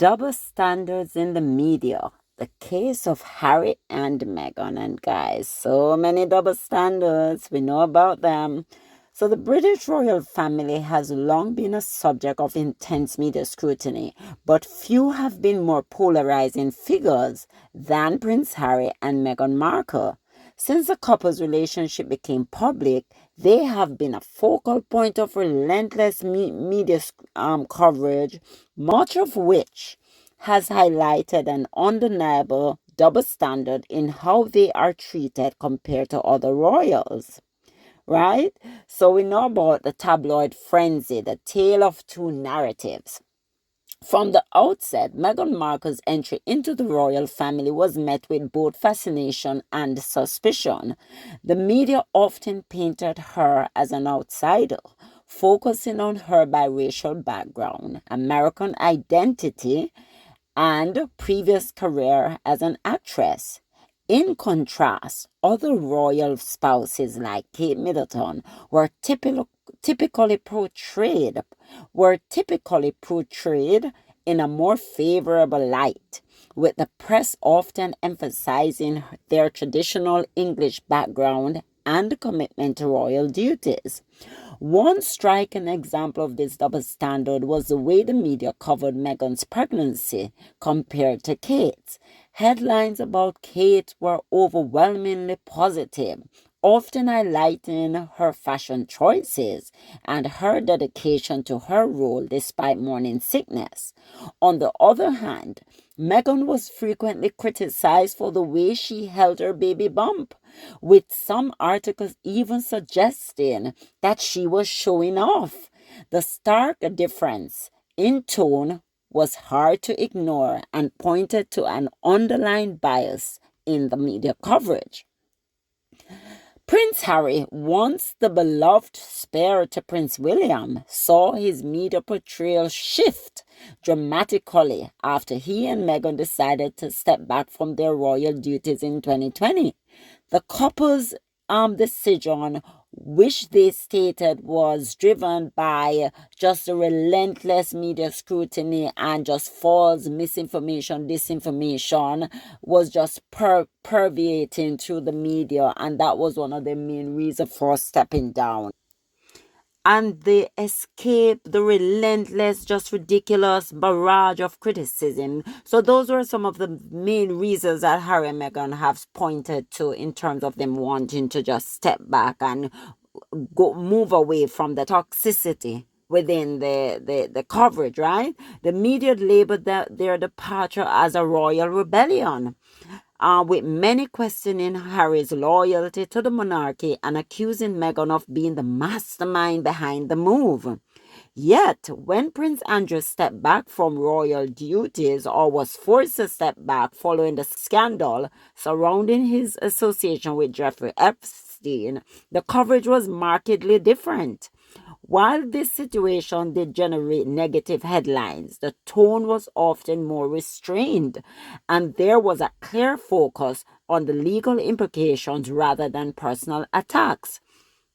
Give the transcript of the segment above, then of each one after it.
Double standards in the media. The case of Harry and Meghan. And guys, so many double standards. We know about them. So the British royal family has long been a subject of intense media scrutiny, but few have been more polarizing figures than Prince Harry and Meghan Markle. Since the couple's relationship became public, they have been a focal point of relentless media coverage, much of which has highlighted an undeniable double standard in how they are treated compared to other royals. Right? So we know about the tabloid frenzy, the tale of two narratives. From the outset, Meghan Markle's entry into the royal family was met with both fascination and suspicion. The media often painted her as an outsider, focusing on her biracial background, American identity, and previous career as an actress. In contrast, other royal spouses like Kate Middleton typically portrayed in a more favorable light, with the press often emphasizing their traditional English background and commitment to royal duties. One striking example of this double standard was the way the media covered Meghan's pregnancy compared to Kate's. Headlines about Kate were overwhelmingly positive, often highlighting her fashion choices and her dedication to her role despite morning sickness. On the other hand, Meghan was frequently criticized for the way she held her baby bump, with some articles even suggesting that she was showing off. The stark difference in tone was hard to ignore and pointed to an underlying bias in the media coverage. Prince Harry, once the beloved spare to Prince William, saw his media portrayal shift dramatically after he and Meghan decided to step back from their royal duties in 2020. The couple's decision, which they stated was driven by just the relentless media scrutiny and just false misinformation, disinformation, was just permeating through the media, and that was one of the main reasons for stepping down. And they escape the relentless, just ridiculous barrage of criticism. So those were some of the main reasons that Harry and Meghan have pointed to in terms of them wanting to just step back and move away from the toxicity within the coverage, right? The media labeled their departure as a royal rebellion, with many questioning Harry's loyalty to the monarchy and accusing Meghan of being the mastermind behind the move. Yet, when Prince Andrew stepped back from royal duties or was forced to step back following the scandal surrounding his association with Jeffrey Epstein, the coverage was markedly different. While this situation did generate negative headlines, the tone was often more restrained, and there was a clear focus on the legal implications rather than personal attacks.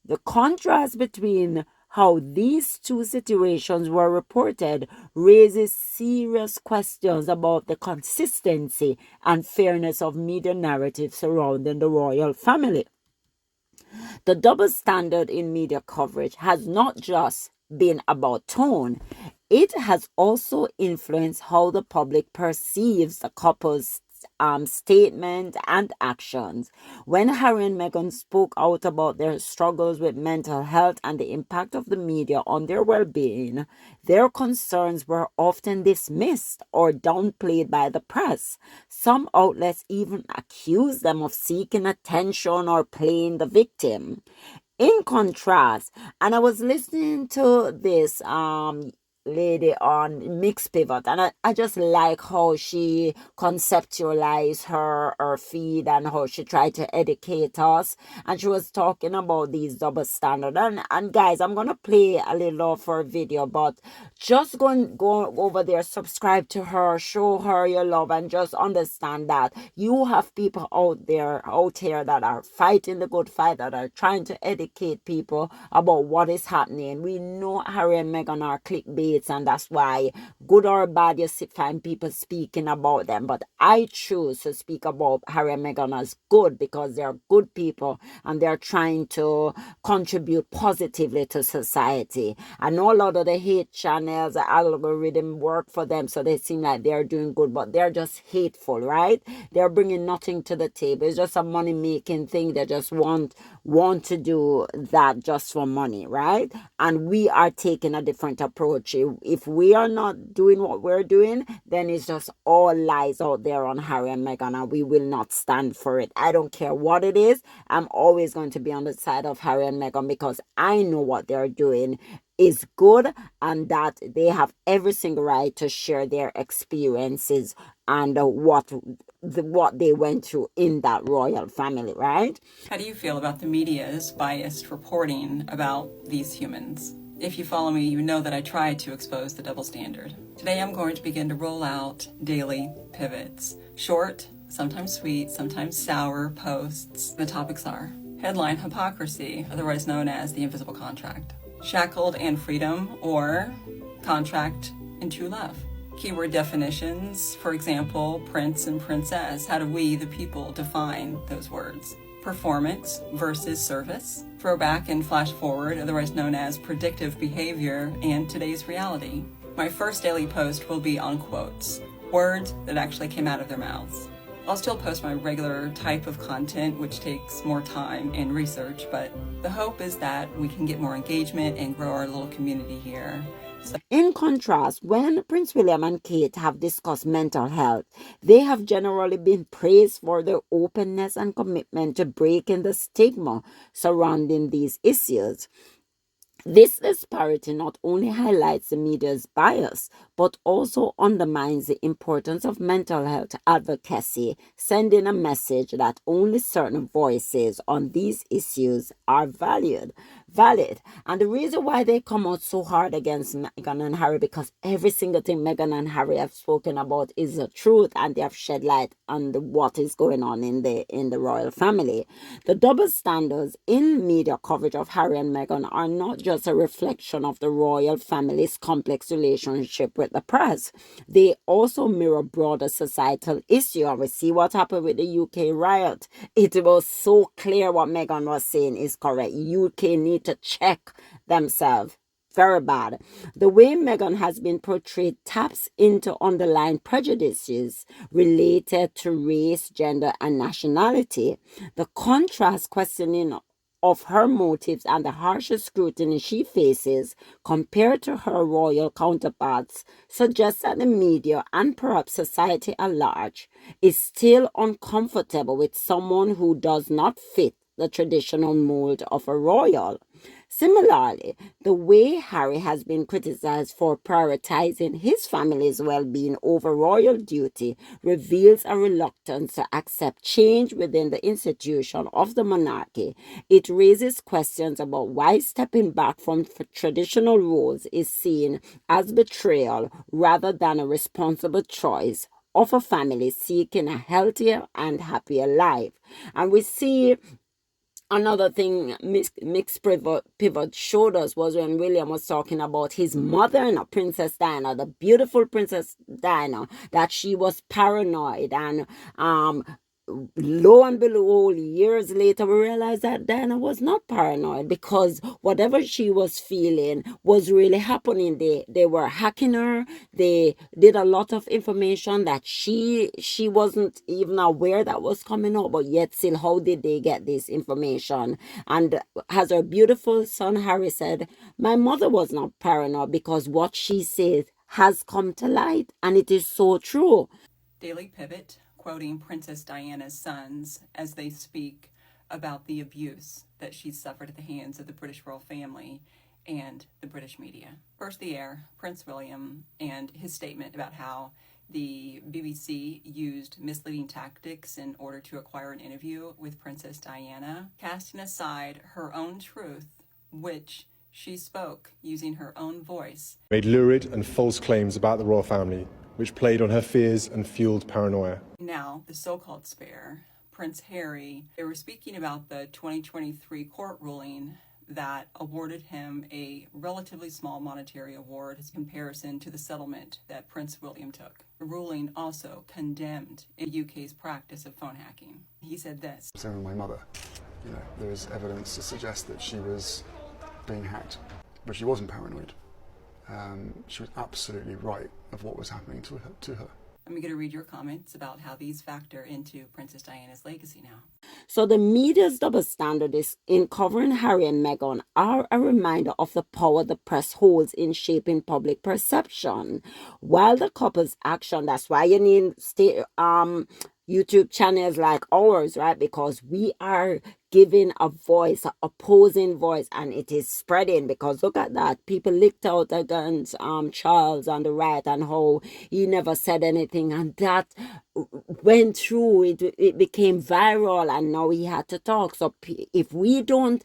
The contrast between how these two situations were reported raises serious questions about the consistency and fairness of media narratives surrounding the royal family. The double standard in media coverage has not just been about tone, it has also influenced how the public perceives the couple's statement and actions. When Harry and Meghan spoke out about their struggles with mental health and the impact of the media on their well-being, their concerns were often dismissed or downplayed by the press. Some outlets even accused them of seeking attention or playing the victim. In contrast, and I was listening to this lady on Mixed Pivot, and I just like how she conceptualized her feed and how she tried to educate us, and she was talking about these double standards. And guys, I'm gonna play a little of her video, but just go over there, subscribe to her, show her your love, and just understand that you have people out here that are fighting the good fight, that are trying to educate people about what is happening. We know Harry and Meghan are clickbait debates, and that's why, good or bad, you find people speaking about them. But I choose to speak about Harry and Meghan as good, because they're good people and they're trying to contribute positively to society. I know a lot of the hate channels, the algorithm work for them, so they seem like they're doing good, but they're just hateful, right? They're bringing nothing to the table. It's just a money making thing. They just want to do that just for money, right? And we are taking a different approach. If we are not doing what we're doing, then it's just all lies out there on Harry and Meghan, and we will not stand for it. I don't care what it is. I'm always going to be on the side of Harry and Meghan, because I know what they're doing is good, and that they have every single right to share their experiences and what they went through in that royal family, right? How do you feel about the media's biased reporting about these humans? If you follow me, you know that I try to expose the double standard. Today I'm going to begin to roll out daily pivots. Short, sometimes sweet, sometimes sour posts. The topics are: headline, hypocrisy, otherwise known as the invisible contract; shackled and freedom, or contract and true love; keyword definitions, for example, prince and princess. How do we, the people, define those words? Performance versus service; throwback and flash forward, otherwise known as predictive behavior, and today's reality. My first daily post will be on quotes, words that actually came out of their mouths. I'll still post my regular type of content, which takes more time and research, but the hope is that we can get more engagement and grow our little community here. In contrast, when Prince William and Kate have discussed mental health, they have generally been praised for their openness and commitment to breaking the stigma surrounding these issues. This disparity not only highlights the media's bias, but also undermines the importance of mental health advocacy, sending a message that only certain voices on these issues are valid. And the reason why they come out so hard against Meghan and Harry, because every single thing Meghan and Harry have spoken about is the truth, and they have shed light on what is going on in the royal family. The double standards in media coverage of Harry and Meghan are not just a reflection of the royal family's complex relationship with the press. They also mirror broader societal issue. And we see what happened with the UK riot. It was so clear what Meghan was saying is correct. UK need to check themselves. Very bad. The way Meghan has been portrayed taps into underlying prejudices related to race, gender, and nationality. The contrast questioning of her motives and the harsher scrutiny she faces compared to her royal counterparts suggests that the media, and perhaps society at large, is still uncomfortable with someone who does not fit the traditional mold of a royal. Similarly, the way Harry has been criticized for prioritizing his family's well-being over royal duty reveals a reluctance to accept change within the institution of the monarchy. It raises questions about why stepping back from traditional roles is seen as betrayal rather than a responsible choice of a family seeking a healthier and happier life. And we see another thing mixed pivot showed us was when William was talking about his mother, Princess Diana, the beautiful Princess Diana, that she was paranoid, and lo and behold, years later, we realized that Diana was not paranoid, because whatever she was feeling was really happening. They were hacking her. They did a lot of information that she wasn't even aware that was coming out, but yet still, how did they get this information? And as her beautiful son Harry said, my mother was not paranoid, because what she said has come to light, and it is so true. Daily Pivot, quoting Princess Diana's sons as they speak about the abuse that she suffered at the hands of the British royal family and the British media. First, the heir, Prince William, and his statement about how the BBC used misleading tactics in order to acquire an interview with Princess Diana, casting aside her own truth, which she spoke using her own voice. Made lurid and false claims about the royal family, which played on her fears and fueled paranoia. Now, the so-called spare, Prince Harry, they were speaking about the 2023 court ruling that awarded him a relatively small monetary award in comparison to the settlement that Prince William took. The ruling also condemned the UK's practice of phone hacking. He said this. Same with my mother. There is evidence to suggest that she was being hacked, but she wasn't paranoid. She was absolutely right of what was happening to her. I'm going to read your comments about how these factor into Princess Diana's legacy now. So the media's double standard is in covering Harry and Meghan are a reminder of the power the press holds in shaping public perception. While the couple's action, that's why you need YouTube channels like ours, right? Because we are giving a voice, an opposing voice, and it is spreading. Because look at that, people licked out against Charles on the right, and how he never said anything, and that went through. It became viral, and now he had to talk. So if we don't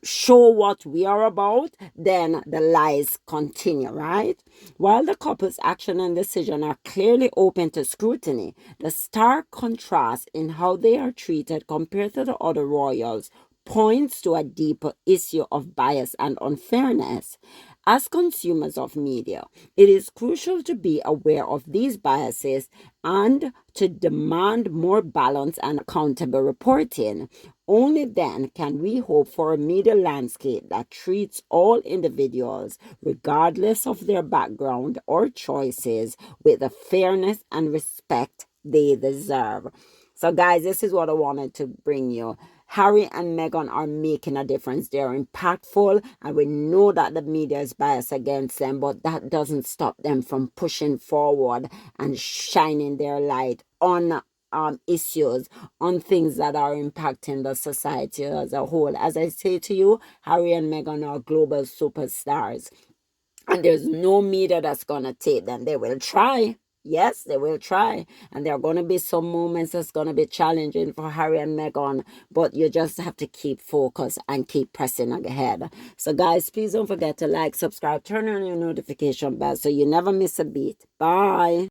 show what we are about, then the lies continue, right? While the couple's action and decision are clearly open to scrutiny, the stark contrast in how they are treated compared to the other royals points to a deeper issue of bias and unfairness. As consumers of media, it is crucial to be aware of these biases and to demand more balanced and accountable reporting. Only then can we hope for a media landscape that treats all individuals, regardless of their background or choices, with the fairness and respect they deserve. So guys, this is what I wanted to bring you. Harry and Meghan are making a difference. They're impactful, and we know that the media is biased against them, but that doesn't stop them from pushing forward and shining their light on issues, on things that are impacting the society as a whole. As I say to you, Harry and Meghan are global superstars, and there's no media that's gonna take them. They will try. Yes, they will try. And there are going to be some moments that's going to be challenging for Harry and Meghan. But you just have to keep focused and keep pressing ahead. So guys, please don't forget to like, subscribe, turn on your notification bell so you never miss a beat. Bye.